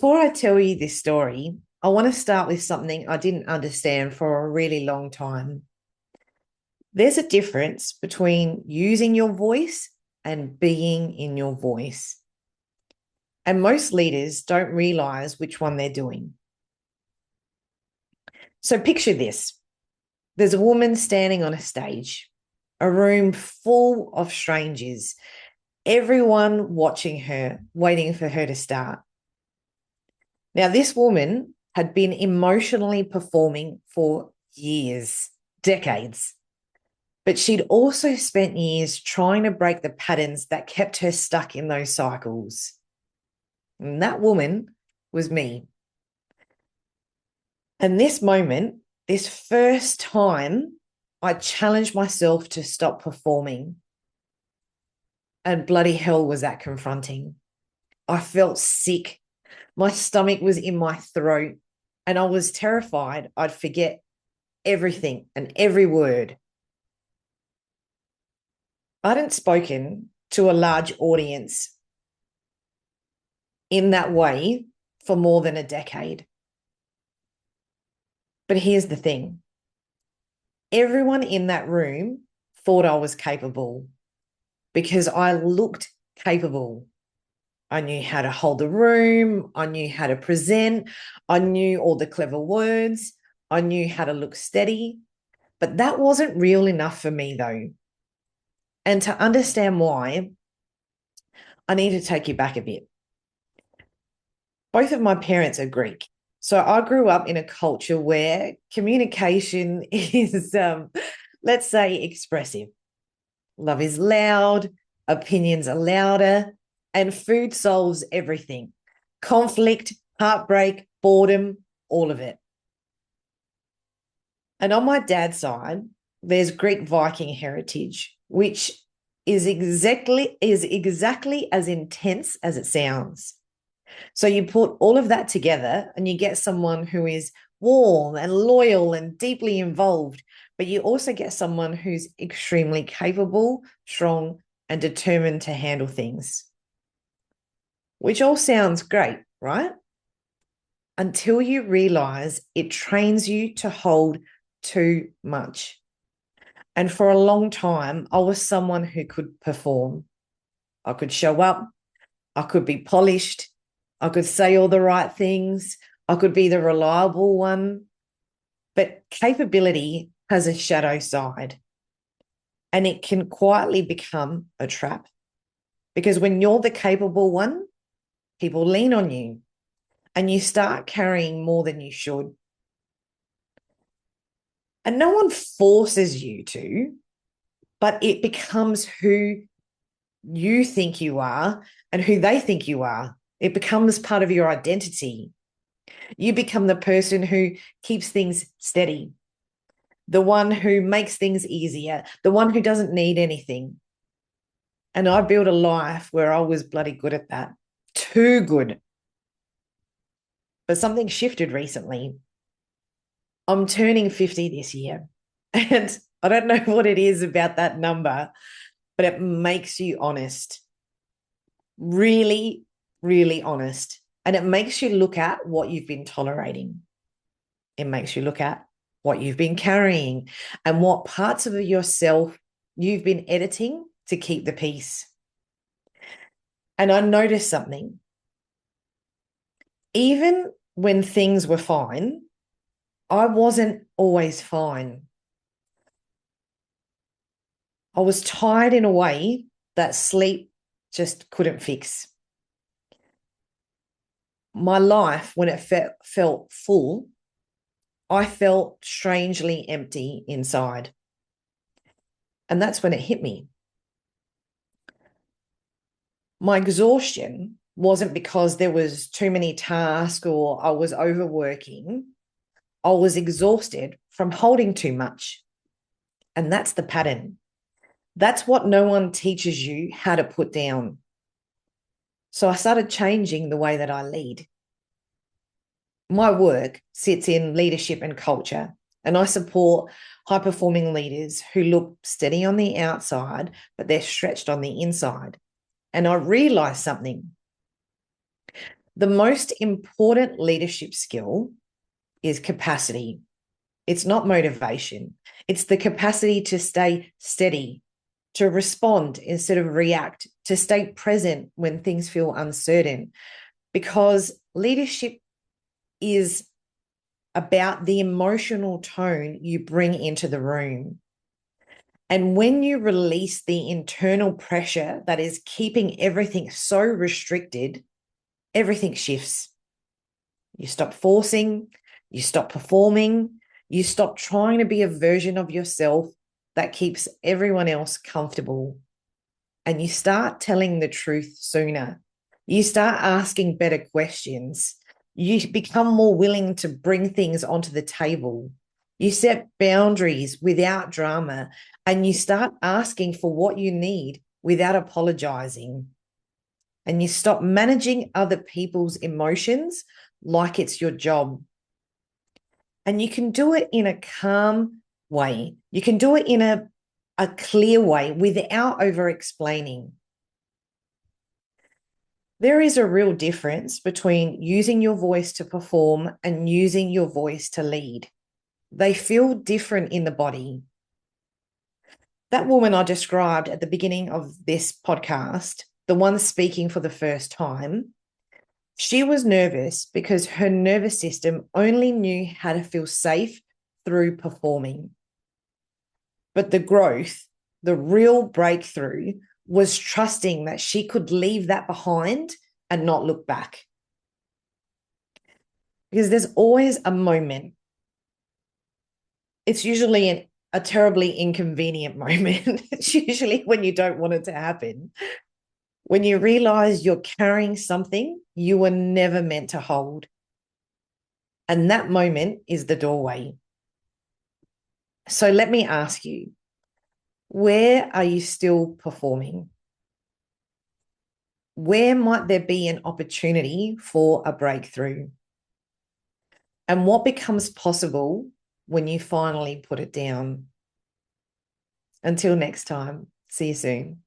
Before I tell you this story, I want to start with something I didn't understand for a really long time. There's a difference between using your voice and being in your voice. And most leaders don't realize which one they're doing. So picture this. There's a woman standing on a stage, a room full of strangers, everyone watching her, waiting for her to start. Now, this woman had been emotionally performing for years, decades, but she'd also spent years trying to break the patterns that kept her stuck in those cycles. And that woman was me. And this moment, this first time, I challenged myself to stop performing. And bloody hell was that confronting. I felt sick. My stomach was in my throat, and I was terrified I'd forget everything and every word. I hadn't spoken to a large audience in that way for more than a decade. But here's the thing. Everyone in that room thought I was capable because I looked capable. I knew how to hold the room. I knew how to present. I knew all the clever words. I knew how to look steady. But that wasn't real enough for me, though. And to understand why, I need to take you back a bit. Both of my parents are Greek. So I grew up in a culture where communication is, let's say, expressive. Love is loud, opinions are louder, and food solves everything. Conflict, heartbreak, boredom, all of it. And on my dad's side, there's Greek Viking heritage, which is exactly as intense as it sounds. So you put all of that together and you get someone who is warm and loyal and deeply involved, but you also get someone who's extremely capable, strong, and determined to handle things. Which all sounds great, right? Until you realize it trains you to hold too much. And for a long time, I was someone who could perform. I could show up. I could be polished. I could say all the right things. I could be the reliable one. But capability has a shadow side, and it can quietly become a trap. Because when you're the capable one, people lean on you and you start carrying more than you should. And no one forces you to, but it becomes who you think you are and who they think you are. It becomes part of your identity. You become the person who keeps things steady, the one who makes things easier, the one who doesn't need anything. And I built a life where I was bloody good at that, too good. But something shifted recently. I'm turning 50 this year, and I don't know what it is about that number, but it makes you honest, really, really honest. And it makes you look at what you've been tolerating. It makes you look at what you've been carrying and what parts of yourself you've been editing to keep the peace. And I noticed something. Even when things were fine, I wasn't always fine. I was tired in a way that sleep just couldn't fix. My life, when it felt full, I felt strangely empty inside. And that's when it hit me. My exhaustion wasn't because there was too many tasks or I was overworking. I was exhausted from holding too much. And that's the pattern. That's what no one teaches you how to put down. So I started changing the way that I lead. My work sits in leadership and culture, and I support high-performing leaders who look steady on the outside, but they're stretched on the inside. And I realized something. The most important leadership skill is capacity. It's not motivation. It's the capacity to stay steady, to respond instead of react, to stay present when things feel uncertain. Because leadership is about the emotional tone you bring into the room. And when you release the internal pressure that is keeping everything so restricted, everything shifts. You stop forcing, you stop performing, you stop trying to be a version of yourself that keeps everyone else comfortable. And you start telling the truth sooner. You start asking better questions. You become more willing to bring things onto the table. You set boundaries without drama, and you start asking for what you need without apologizing. And you stop managing other people's emotions like it's your job. And you can do it in a calm way. You can do it in a clear way without over-explaining. There is a real difference between using your voice to perform and using your voice to lead. They feel different in the body. That woman I described at the beginning of this podcast, the one speaking for the first time, she was nervous because her nervous system only knew how to feel safe through performing. But the growth, the real breakthrough, was trusting that she could leave that behind and not look back. Because there's always a moment. It's usually a terribly inconvenient moment. It's usually when you don't want it to happen. When you realize you're carrying something you were never meant to hold. And that moment is the doorway. So let me ask you, where are you still performing? Where might there be an opportunity for a breakthrough? And what becomes possible when you finally put it down? Until next time, see you soon.